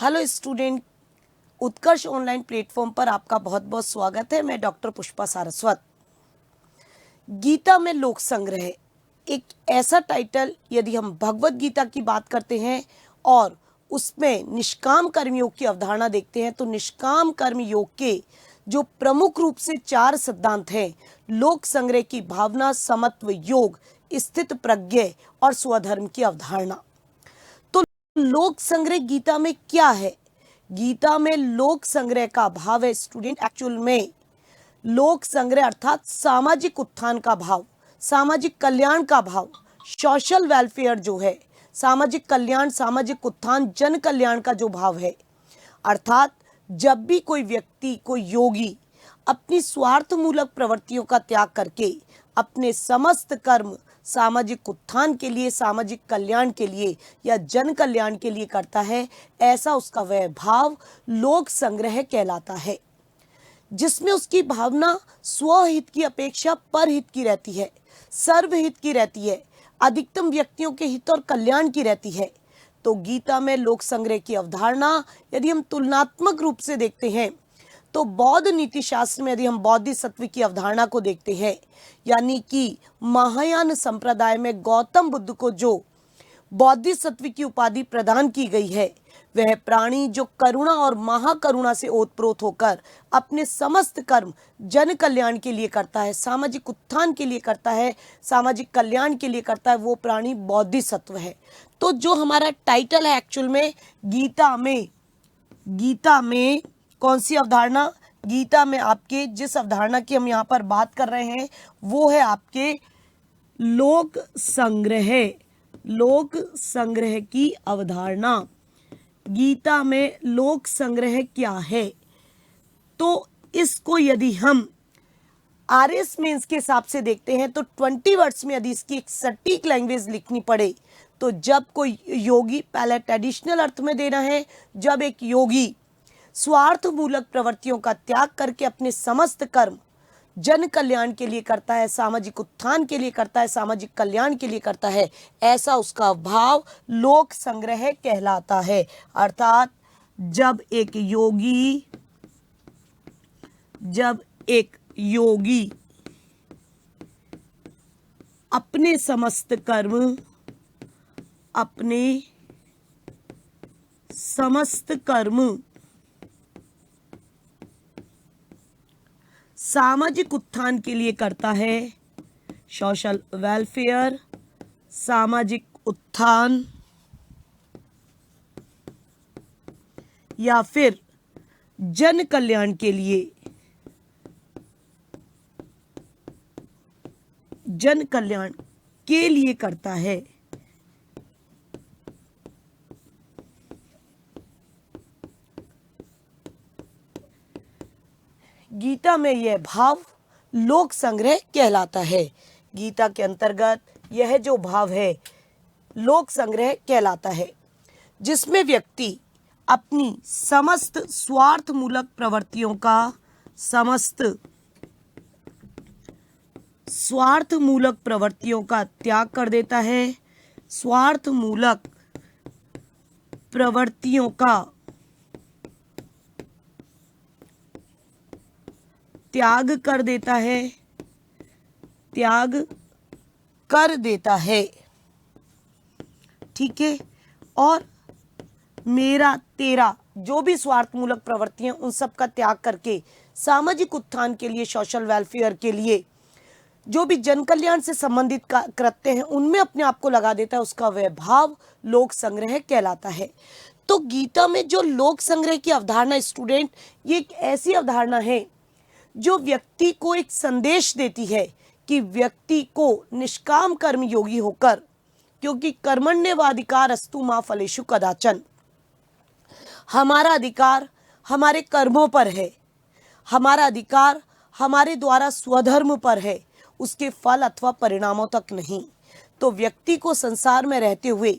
Hello student, उत्कर्ष online platform पर आपका बहुत बहुत स्वागत है। मैं डॉक्टर पुष्पा सारस्वत। गीता में लोक संग्रह एक ऐसा टाइटल, यदि हम भगवत गीता की बात करते हैं और उसमें निष्काम कर्म योग की अवधारणा देखते हैं तो निष्काम कर्म योग के जो प्रमुख रूप से 4 सिद्धांत हैं, लोक संग्रह की भावना, समत्व योग, स्थित प्रज्ञ और स्वधर्म की अवधारणा। तो लोक संग्रह गीता में क्या है? गीता में लोक संग्रह का भाव है स्टूडेंट, एक्चुअल में लोक संग्रह अर्थात सामाजिक उत्थान का भाव, सामाजिक कल्याण का भाव, सोशल वेलफेयर जो है, सामाजिक कल्याण, सामाजिक उत्थान, जन कल्याण का जो भाव है। अर्थात जब भी कोई व्यक्ति, कोई योगी अपनी स्वार्थमूलक प्रवृत्तियों का त्याग करके अपने समस्त कर्म सामाजिक उत्थान के लिए, सामाजिक कल्याण के लिए या जन कल्याण के लिए करता है, ऐसा उसका वह भाव लोक संग्रह कहलाता है, जिसमें उसकी भावना स्वहित की अपेक्षा परहित की रहती है, सर्वहित की रहती है, अधिकतम व्यक्तियों के हित और कल्याण की रहती है। तो गीता में लोक संग्रह की अवधारणा यदि हम तुलनात्मक रूप से देखते हैं तो बौद्ध नीति शास्त्र में यदि हम बोधिसत्व की अवधारणा को देखते हैं, यानी कि महायान संप्रदाय में गौतम बुद्ध को जो बोधिसत्व की उपाधि प्रदान की गई है, वह प्राणी जो करुणा और महाकरुणा से ओतप्रोत होकर अपने समस्त कर्म जन कल्याण के लिए करता है, सामाजिक उत्थान के लिए करता है, सामाजिक कल्याण के लिए करता है, वो प्राणी बोधिसत्व है। तो जो हमारा टाइटल है एक्चुअल में गीता में कौन सी अवधारणा? गीता में आपके जिस अवधारणा की हम यहाँ पर बात कर रहे हैं वो है आपके लोक संग्रह की अवधारणा। गीता में लोक संग्रह क्या है? तो इसको यदि हम आरएस मेंस के हिसाब से देखते हैं तो 20 वर्ड्स में यदि इसकी एक सटीक लैंग्वेज लिखनी पड़े तो जब कोई योगी, पहले ट्रेडिशनल अर्थ में देना है, जब एक योगी स्वार्थ मूलक प्रवृत्तियों का त्याग करके अपने समस्त कर्म जन कल्याण के लिए करता है, सामाजिक उत्थान के लिए करता है, सामाजिक कल्याण के लिए करता है, ऐसा उसका भाव लोक संग्रह कहलाता है। अर्थात जब एक योगी अपने समस्त कर्म सामाजिक उत्थान के लिए करता है, सोशल वेलफेयर, सामाजिक उत्थान, या फिर जन कल्याण के लिए करता है, गीता में यह भाव लोक संग्रह कहलाता है। गीता के अंतर्गत यह जो भाव है लोक संग्रह कहलाता है, जिसमें व्यक्ति अपनी समस्त स्वार्थमूलक प्रवृत्तियों का त्याग कर देता है, स्वार्थमूलक प्रवृत्तियों का त्याग कर देता है, ठीक है। और मेरा तेरा जो भी स्वार्थमूलक प्रवृत्तियां, उन सब का त्याग करके सामाजिक उत्थान के लिए, सोशल वेलफेयर के लिए, जो भी जन कल्याण से संबंधित कृत्य हैं उनमें अपने आप को लगा देता है, उसका वह भाव लोक संग्रह कहलाता है। तो गीता में जो लोक संग्रह की अवधारणा स्टूडेंट, ये एक ऐसी अवधारणा है जो व्यक्ति को एक संदेश देती है कि व्यक्ति को निष्काम कर्म योगी होकर, क्योंकि कर्मण्येवाधिकारस्तु मा फलेषु कदाचन, हमारा अधिकार हमारे कर्मों पर है, हमारा अधिकार हमारे द्वारा स्वधर्म पर है, उसके फल अथवा परिणामों तक नहीं। तो व्यक्ति को संसार में रहते हुए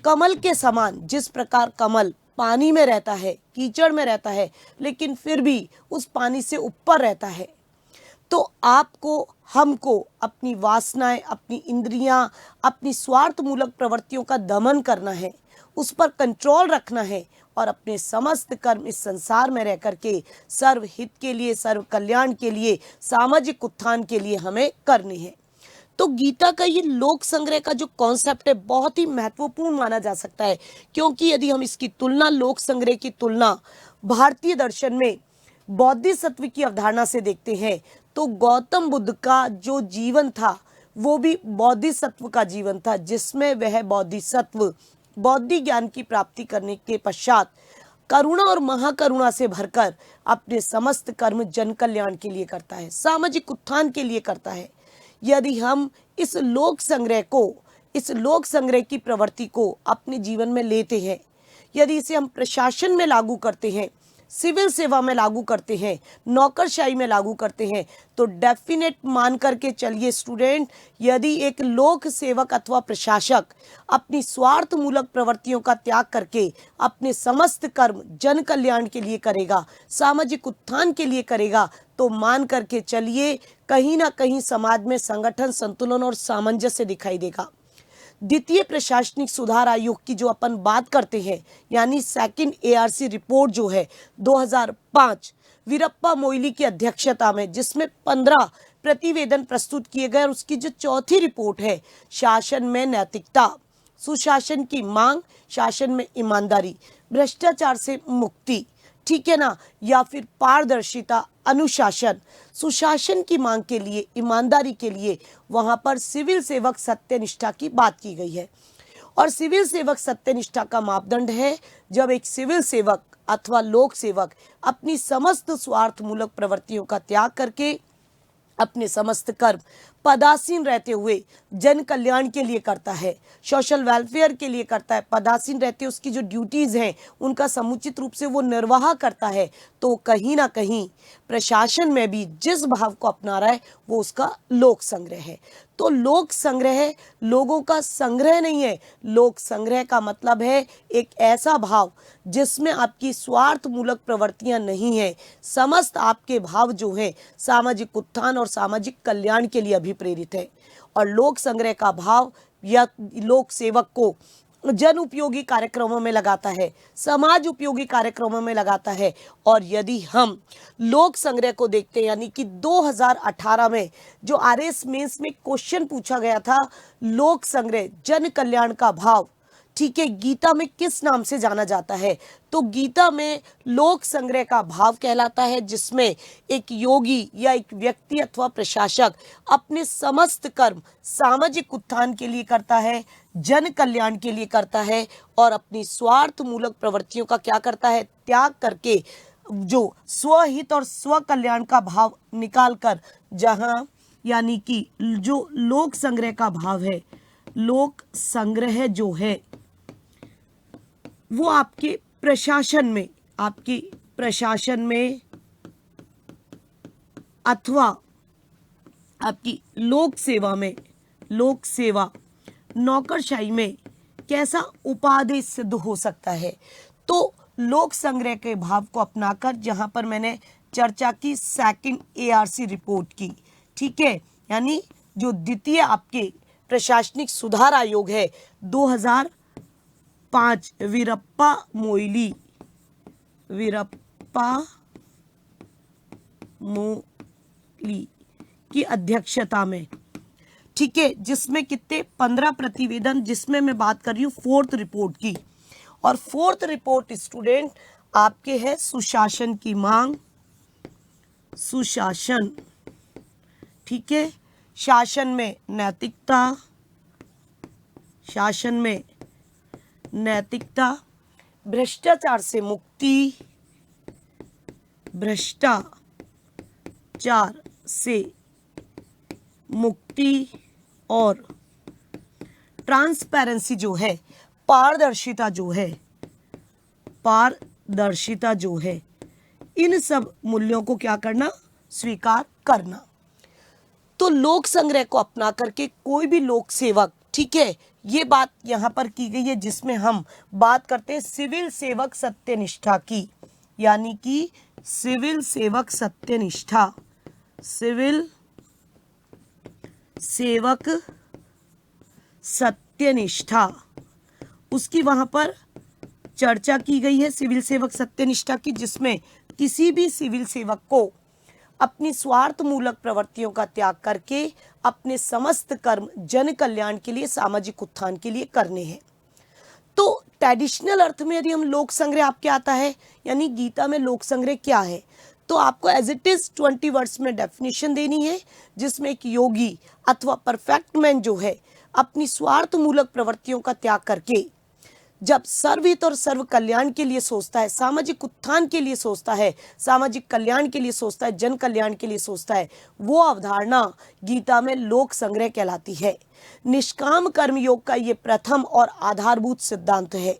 कमल के समान, जिस प्रकार कमल पानी में रहता है, कीचड़ में रहता है, लेकिन फिर भी उस पानी से ऊपर रहता है, तो आपको, हमको अपनी वासनाएं, अपनी इंद्रियां, अपनी स्वार्थमूलक प्रवृत्तियों का दमन करना है, उस पर कंट्रोल रखना है और अपने समस्त कर्म इस संसार में रह करके सर्व हित के लिए, सर्व कल्याण के लिए, सामाजिक उत्थान के लिए हमें करनी है। तो गीता का ये लोक संग्रह का जो कॉन्सेप्ट है बहुत ही महत्वपूर्ण माना जा सकता है, क्योंकि यदि हम इसकी तुलना, लोक संग्रह की तुलना भारतीय दर्शन में बौद्धिसत्व की अवधारणा से देखते हैं तो गौतम बुद्ध का जो जीवन था वो भी बौद्धिसत्व का जीवन था, जिसमें वह बौद्धिसत्व बौद्धिक ज्ञान की प्राप्ति करने के पश्चात करुणा और महाकरुणा से भरकर अपने समस्त कर्म जन कल्याण के लिए करता है, सामाजिक उत्थान के लिए करता है। यदि हम इस लोक संग्रह की प्रवृत्ति को अपने जीवन में लेते हैं, यदि इसे हम प्रशासन में लागू करते हैं, सिविल सेवा में लागू करते हैं, नौकरशाही में लागू करते हैं, तो डेफिनेट मान करके चलिए स्टूडेंट, यदि एक लोक सेवक अथवा प्रशासक अपनी स्वार्थ मूलक प्रवृत्तियों का त्याग करके अपने समस्त कर्म जन कल्याण के लिए करेगा, सामाजिक उत्थान के लिए करेगा, तो मान करके चलिए कहीं ना कहीं समाज में संगठन, संतुलन और सामंजस्य दिखाई देगा। द्वितीय प्रशासनिक सुधार आयोग की जो अपन बात करते हैं, यानी सेकंड एआरसी रिपोर्ट जो है 2005 वीरप्पा मोइली की अध्यक्षता में, जिसमें 15 प्रतिवेदन प्रस्तुत किए गए, और उसकी जो चौथी रिपोर्ट है, शासन में नैतिकता, सुशासन की मांग, शासन में ईमानदारी, भ्रष्टाचार से मुक्ति, ठीक है ना, या फिर पारदर्शिता, अनुशासन, सुशासन की मांग के लिए, ईमानदारी के लिए वहां पर सिविल सेवक सत्यनिष्ठा की बात की गई है। और सिविल सेवक सत्यनिष्ठा का मापदंड है जब एक सिविल सेवक अथवा लोक सेवक अपनी समस्त स्वार्थमूलक प्रवृत्तियों का त्याग करके अपने समस्त कर्म पदासीन रहते हुए जन कल्याण के लिए करता है, सोशल वेलफेयर के लिए करता है, पदासीन रहते उसकी जो ड्यूटीज़ हैं उनका समुचित रूप से वो निर्वाह करता है, तो कहीं ना कहीं प्रशासन में भी जिस भाव को अपना रहा है वो उसका लोक संग्रह है। तो लोक संग्रह लोगों का संग्रह नहीं है, लोक संग्रह का मतलब है एक ऐसा भाव जिसमें आपकी स्वार्थ मूलक प्रवृत्तियां नहीं है, समस्त आपके भाव जो हैं सामाजिक उत्थान और सामाजिक कल्याण के लिए अभिप्रेरित है। और लोक संग्रह का भाव या लोक सेवक को जन उपयोगी कार्यक्रमों में लगाता है, समाज उपयोगी कार्यक्रमों में लगाता है। और यदि हम लोक संग्रह को देखते हैं, यानी कि 2018 में जो आरएस मेंस में क्वेश्चन पूछा गया था, लोक संग्रह जन कल्याण का भाव, ठीक है, गीता में किस नाम से जाना जाता है, तो गीता में लोक संग्रह का भाव कहलाता है जिसमें एक योगी या एक व्यक्ति अथवा प्रशासक अपने समस्त कर्म सामाजिक उत्थान के लिए करता है, जन कल्याण के लिए करता है, और अपनी स्वार्थ मूलक प्रवृत्तियों का क्या करता है, त्याग करके जो स्वहित और स्व कल्याण का भाव निकाल कर, जहां यानी कि जो लोक संग्रह का भाव है, लोक संग्रह जो है वो आपके प्रशासन में अथवा आपकी लोक सेवा नौकरशाही में कैसा उपादेय सिद्ध हो सकता है। तो लोक संग्रह के भाव को अपनाकर, जहां पर मैंने चर्चा की सेकंड एआरसी रिपोर्ट की, ठीक है, यानी जो द्वितीय आपके प्रशासनिक सुधार आयोग है 2005 वीरप्पा मोइली की अध्यक्षता में, ठीक है, जिसमें कितने 15 प्रतिवेदन, जिसमें मैं बात कर रही हूँ फोर्थ रिपोर्ट की। और फोर्थ रिपोर्ट स्टूडेंट आपके है सुशासन की मांग, सुशासन, ठीक है, शासन में नैतिकता, भ्रष्टाचार से मुक्ति, और ट्रांसपेरेंसी जो है, पारदर्शिता जो है, इन सब मूल्यों को क्या करना, स्वीकार करना। तो लोक संग्रह को अपना करके कोई भी लोक सेवक, ठीक है, ये बात यहाँ पर की गई है जिसमें हम बात करते हैं सिविल सेवक सत्यनिष्ठा की, यानी कि सिविल सेवक सत्यनिष्ठा उसकी वहां पर चर्चा की गई है सिविल सेवक सत्यनिष्ठा की, जिसमें किसी भी सिविल सेवक को अपनी स्वार्थमूलक प्रवृत्तियों का त्याग करके अपने समस्त कर्म जन कल्याण के लिए, सामाजिक उत्थान के लिए करने हैं। तो ट्रेडिशनल अर्थ में यदि हम लोक संग्रह आपके आता है, यानी गीता में लोक संग्रह क्या है, तो आपको एज इट इज 20 वर्ड्स में डेफिनेशन देनी है, जिसमें एक योगी अथवा परफेक्ट मैन जो है अपनी स्वार्थमूलक प्रवृत्तियों का त्याग करके जब सर्वहित और सर्व कल्याण के लिए सोचता है, सामाजिक उत्थान के लिए सोचता है, सामाजिक कल्याण के लिए सोचता है, जन कल्याण के लिए सोचता है, वो अवधारणा गीता में लोक संग्रह कहलाती है। निष्काम कर्म योग का ये प्रथम और आधारभूत सिद्धांत है।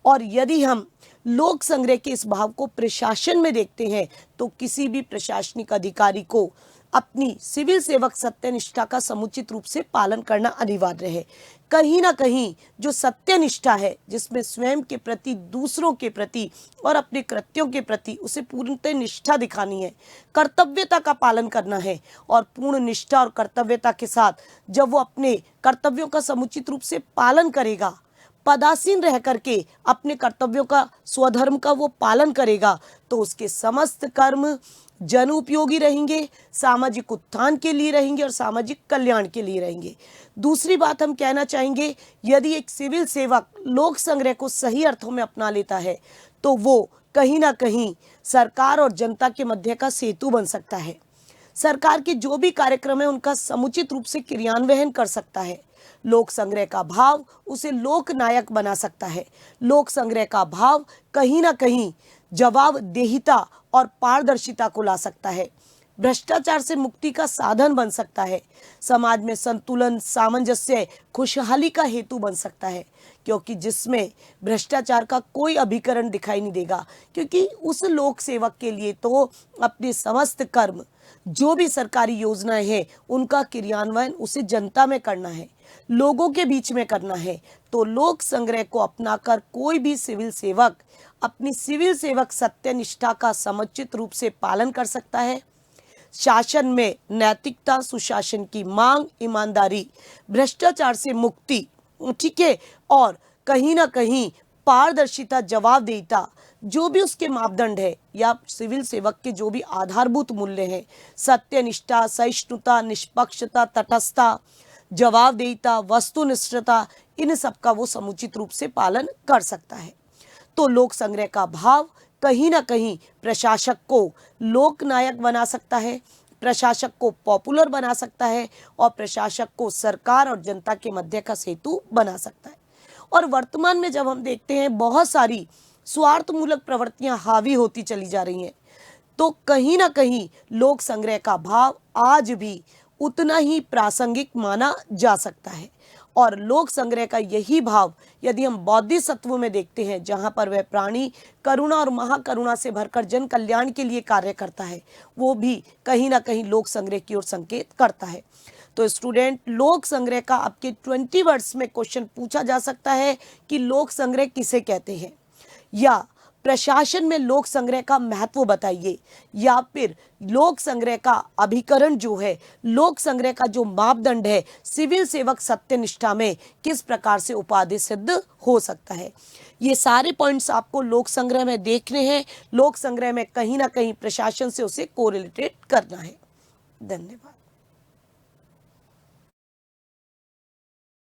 और यदि हम लोक संग्रह के इस भाव को प्रशासन में देखते हैं, तो किसी भी प्रशासनिक अधिकारी को अपनी सिविल सेवक सत्यनिष्ठा का समुचित रूप से पालन करना अनिवार्य है। कहीं ना कहीं जो सत्यनिष्ठा है, जिसमें स्वयं के प्रति, दूसरों के प्रति और अपने कृत्यों के प्रति उसे पूर्णतः निष्ठा दिखानी है, कर्तव्यता का पालन करना है, और पूर्ण निष्ठा और कर्तव्यता के साथ जब वो अपने कर्तव्यों का समुचित रूप से पालन करेगा, पदासीन रह करके अपने कर्तव्यों का, स्वधर्म का वो पालन करेगा, तो उसके समस्त कर्म जन उपयोगी रहेंगे, सामाजिक उत्थान के लिए रहेंगे और सामाजिक कल्याण के लिए रहेंगे। दूसरी बात हम कहना चाहेंगे, यदि एक सिविल सेवक लोक संग्रह को सही अर्थों में अपना लेता है, तो वो कहीं ना कहीं सरकार और जनता के मध्य का सेतु बन सकता है। सरकार के जो भी कार्यक्रम है उनका समुचित रूप से क्रियान्वयन कर सकता है। लोक संग्रह का भाव उसे लोकनायक बना सकता है। लोक संग्रह का भाव कहीं ना कहीं जवाबदेहिता और पारदर्शिता को ला सकता है। भ्रष्टाचार से मुक्ति का साधन बन सकता है। समाज में संतुलन, सामंजस्य, खुशहाली का हेतु बन सकता है, क्योंकि जिसमें भ्रष्टाचार का कोई अभिकरण दिखाई नहीं देगा, क्योंकि उस लोक सेवक के लिए तो अपने समस्त कर्म, जो भी सरकारी योजनाएं हैं, उनका क्रियान्वयन उसे जनता में करना है, लोगों के बीच में करना है। तो लोक संग्रह को अपनाकर कोई भी सिविल सेवक अपनी सिविल सेवक सत्यनिष्ठा का समुचित रूप से पालन कर सकता है। शासन में नैतिकता, सुशासन की मांग, ईमानदारी, भ्रष्टाचार से मुक्ति, ठीक है, और कहीं ना कहीं पारदर्शिता, जवाबदेहिता, जो भी उसके मापदंड है या सिविल सेवक के जो भी आधारभूत मूल्य हैं, सत्यनिष्ठा, सहिष्णुता, निष्पक्षता, तटस्थता, जवाबदेहिता, वस्तुनिष्ठता, इन सब का वो समुचित रूप से पालन कर सकता है। तो लोक संग्रह का भाव कहीं ना कहीं प्रशासक को लोकनायक बना सकता है, प्रशासक को पॉपुलर बना सकता है, और प्रशासक को सरकार और जनता के मध्य का सेतु बना सकता है। और वर्तमान में जब हम देखते हैं बहुत सारी स्वार्थमूलक प्रवृत्तियां हावी होती चली जा रही हैं, तो कहीं ना कहीं लोक संग्रह का भाव आज भी उतना ही प्रासंगिक माना जा सकता है। और लोक संग्रह का यही भाव यदि हम बौद्धिक सत्वों में देखते हैं, जहां पर वह प्राणी करुणा और महाकरुणा से भरकर जन कल्याण के लिए कार्य करता है, वो भी कहीं ना कहीं लोक संग्रह की ओर संकेत करता है। तो स्टूडेंट, लोक संग्रह का आपके 20 वर्ड्स में क्वेश्चन पूछा जा सकता है कि लोक संग्रह किसे कहते हैं, या प्रशासन में लोक संग्रह का महत्व बताइए, या फिर लोक संग्रह का अभिकरण जो है, लोक संग्रह का जो मापदंड है, सिविल सेवक सत्यनिष्ठा में किस प्रकार से उपादेय सिद्ध हो सकता है। ये सारे पॉइंट्स आपको लोक संग्रह में देखने हैं। लोक संग्रह में कहीं ना कहीं प्रशासन से उसे कोरिलेटेड करना है। धन्यवाद।